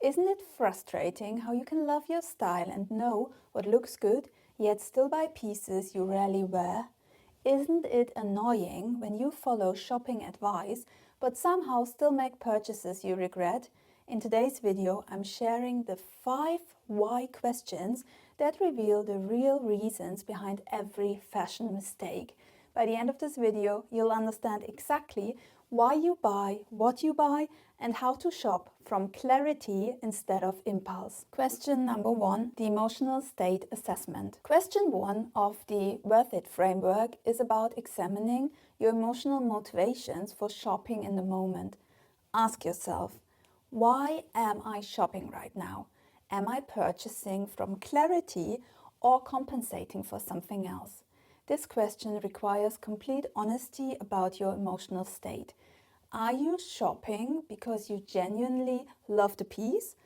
Isn't it frustrating how you can love your style and know what looks good, yet still buy pieces you rarely wear? Isn't it annoying when you follow shopping advice but somehow still make purchases you regret? In today's video, I'm sharing the 5 why questions that reveal the real reasons behind every fashion mistake. By the end of this video, you'll understand exactly why you buy, what you buy, and how to shop from clarity instead of impulse. Question number 1, the emotional state assessment. Question 1 of the Worth It framework is about examining your emotional motivations for shopping in the moment. Ask yourself, why am I shopping right now? Am I purchasing from clarity or compensating for something else? This question requires complete honesty about your emotional state. Are you shopping because you genuinely love the piece,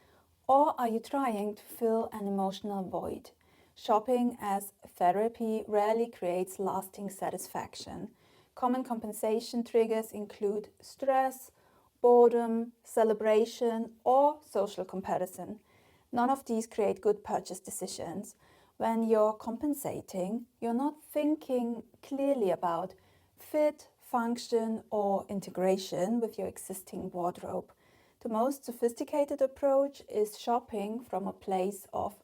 or are you trying to fill an emotional void? Shopping as therapy rarely creates lasting satisfaction. Common compensation triggers include stress, boredom, celebration, or social comparison. None of these create good purchase decisions. When you're compensating, you're not thinking clearly about fit, function, or integration with your existing wardrobe. The most sophisticated approach is shopping from a place of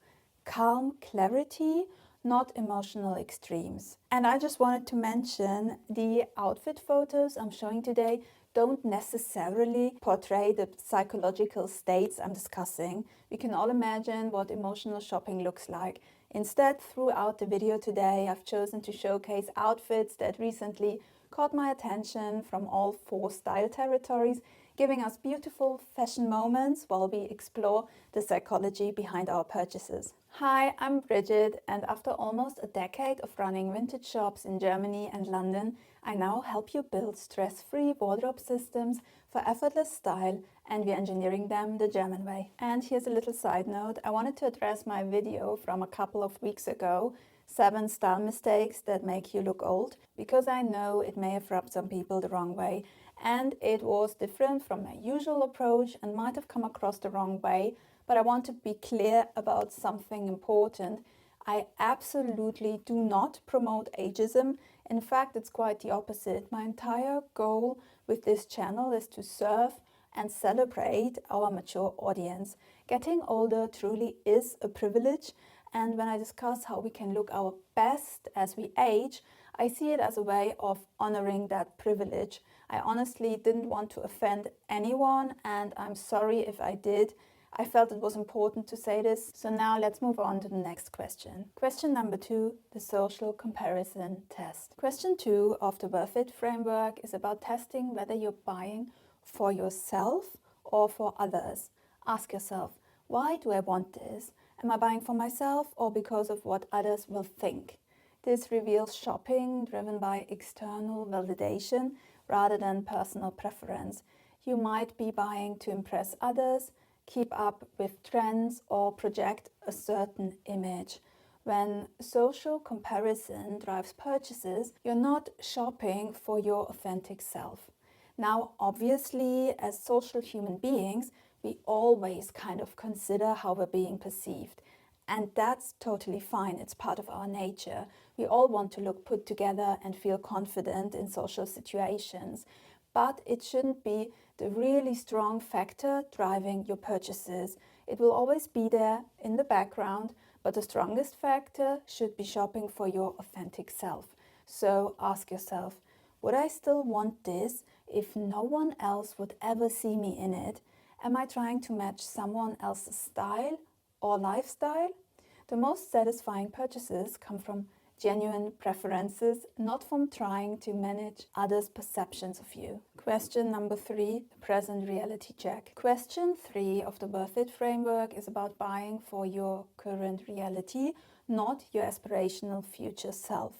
calm clarity, not emotional extremes. And I just wanted to mention the outfit photos I'm showing today don't necessarily portray the psychological states I'm discussing. We can all imagine what emotional shopping looks like. Instead, throughout the video today, I've chosen to showcase outfits that recently caught my attention from all 4 style territories, giving us beautiful fashion moments while we explore the psychology behind our purchases. Hi, I'm Bridget, and after almost a decade of running vintage shops in Germany and London, I now help you build stress-free wardrobe systems for effortless style, and we're engineering them the German way. And here's a little side note. I wanted to address my video from a couple of weeks ago, 7 style mistakes that make you look old, because I know it may have rubbed some people the wrong way, and it was different from my usual approach and might have come across the wrong way, but I want to be clear about something important. I absolutely do not promote ageism. In fact, it's quite the opposite. My entire goal with this channel is to serve and celebrate our mature audience. Getting older truly is a privilege, and when I discuss how we can look our best as we age, I see it as a way of honoring that privilege. I honestly didn't want to offend anyone, and I'm sorry if I did. I felt it was important to say this. So now let's move on to the next question. Question number 2, the social comparison test. Question 2 of the Worth It framework is about testing whether you're buying for yourself or for others. Ask yourself, why do I want this? Am I buying for myself or because of what others will think? This reveals shopping driven by external validation rather than personal preference. You might be buying to impress others, keep up with trends, or project a certain image. When social comparison drives purchases, you're not shopping for your authentic self. Now, obviously, as social human beings, we always kind of consider how we're being perceived. And that's totally fine. It's part of our nature. We all want to look put together and feel confident in social situations. But it shouldn't be the really strong factor driving your purchases. It will always be there in the background, but the strongest factor should be shopping for your authentic self. So ask yourself, would I still want this if no one else would ever see me in it? Am I trying to match someone else's style or lifestyle? The most satisfying purchases come from genuine preferences, not from trying to manage others' perceptions of you. Question number 3, the present reality check. Question 3 of the Worth It framework is about buying for your current reality, not your aspirational future self.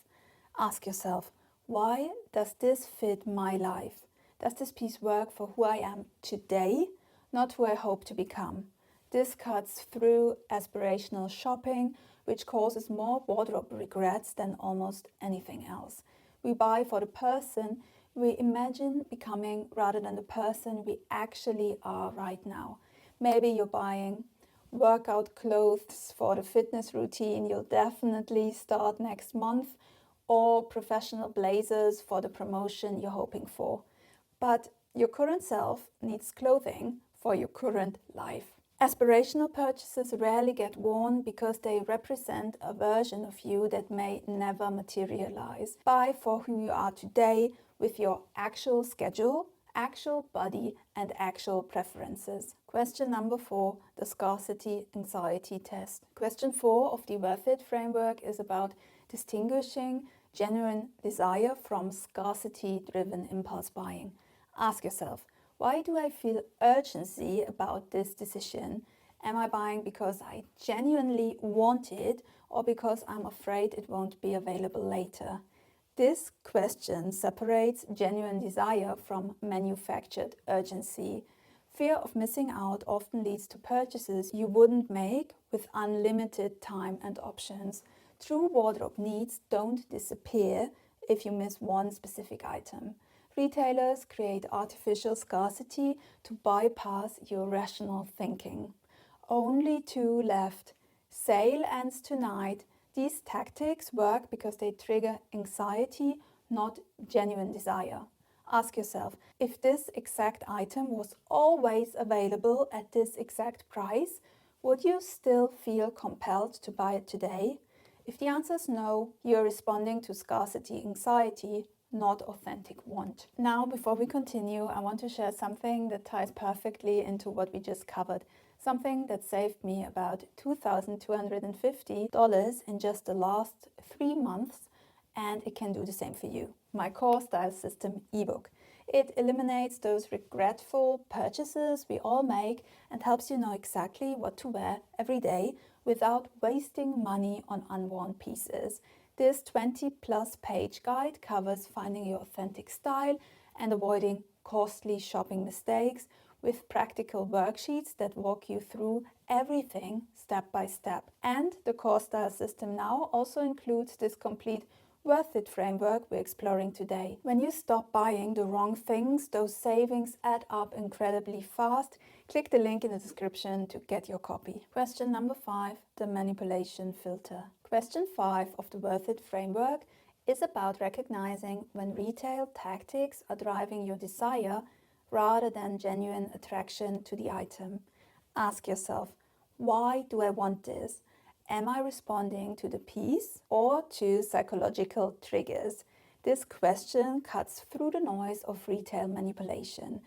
Ask yourself, why does this fit my life? Does this piece work for who I am today, not who I hope to become? This cuts through aspirational shopping, which causes more wardrobe regrets than almost anything else. We buy for the person we imagine becoming rather than the person we actually are right now. Maybe you're buying workout clothes for the fitness routine you'll definitely start next month, or professional blazers for the promotion you're hoping for. But your current self needs clothing for your current life. Aspirational purchases rarely get worn because they represent a version of you that may never materialize. Buy for who you are today with your actual schedule, actual body, and actual preferences. Question number 4, the scarcity anxiety test. Question 4 of the Worth It framework is about distinguishing genuine desire from scarcity-driven impulse buying. Ask yourself, why do I feel urgency about this decision? Am I buying because I genuinely want it, or because I'm afraid it won't be available later? This question separates genuine desire from manufactured urgency. Fear of missing out often leads to purchases you wouldn't make with unlimited time and options. True wardrobe needs don't disappear if you miss one specific item. Retailers create artificial scarcity to bypass your rational thinking. Only 2 left. Sale ends tonight. These tactics work because they trigger anxiety, not genuine desire. Ask yourself, if this exact item was always available at this exact price, would you still feel compelled to buy it today? If the answer is no, you're responding to scarcity anxiety, not authentic want. Now, before we continue, I want to share something that ties perfectly into what we just covered. Something that saved me about $2,250 in just the last 3 months, and it can do the same for you. My Core Style System ebook. It eliminates those regretful purchases we all make and helps you know exactly what to wear every day without wasting money on unworn pieces. This 20+ page guide covers finding your authentic style and avoiding costly shopping mistakes, with practical worksheets that walk you through everything step by step. And the Core Style System now also includes this complete Worth It framework we're exploring today. When you stop buying the wrong things, those savings add up incredibly fast. Click the link in the description to get your copy. Question number 5, the manipulation filter. Question 5 of the Worth It framework is about recognizing when retail tactics are driving your desire rather than genuine attraction to the item. Ask yourself, why do I want this? Am I responding to the piece or to psychological triggers? This question cuts through the noise of retail manipulation.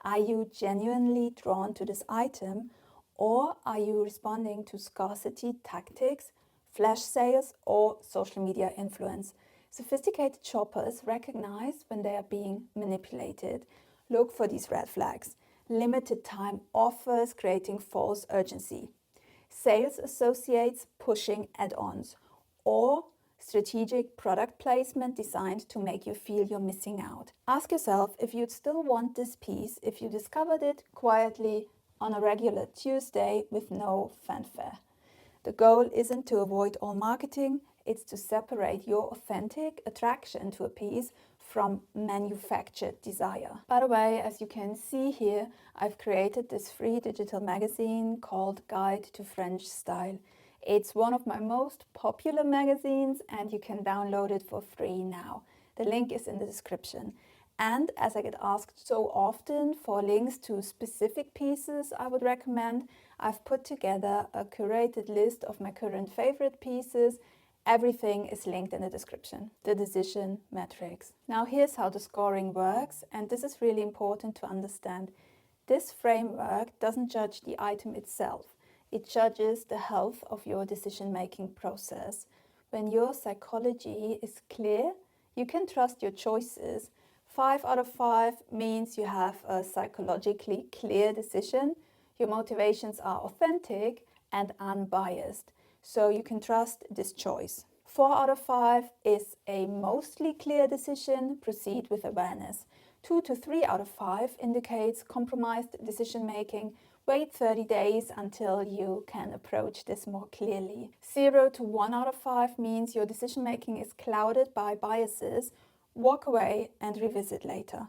Are you genuinely drawn to this item, or are you responding to scarcity tactics, flash sales, or social media influence? Sophisticated shoppers recognize when they are being manipulated. Look for these red flags. Limited time offers creating false urgency. Sales associates pushing add-ons, or strategic product placement designed to make you feel you're missing out. Ask yourself if you'd still want this piece if you discovered it quietly on a regular Tuesday with no fanfare. The goal isn't to avoid all marketing, it's to separate your authentic attraction to a piece from manufactured desire. By the way, as you can see here, I've created this free digital magazine called Guide to French Style. It's one of my most popular magazines and you can download it for free now. The link is in the description. And as I get asked so often for links to specific pieces I would recommend, I've put together a curated list of my current favorite pieces. Everything is linked in the description. The decision matrix. Now here's how the scoring works, and this is really important to understand. This framework doesn't judge the item itself. It judges the health of your decision-making process. When your psychology is clear, you can trust your choices. 5 out of 5 means you have a psychologically clear decision. Your motivations are authentic and unbiased, so you can trust this choice. 4 out of 5 is a mostly clear decision. Proceed with awareness. 2 to 3 out of 5 indicates compromised decision making. Wait 30 days until you can approach this more clearly. 0 to 1 out of 5 means your decision making is clouded by biases. Walk away and revisit later.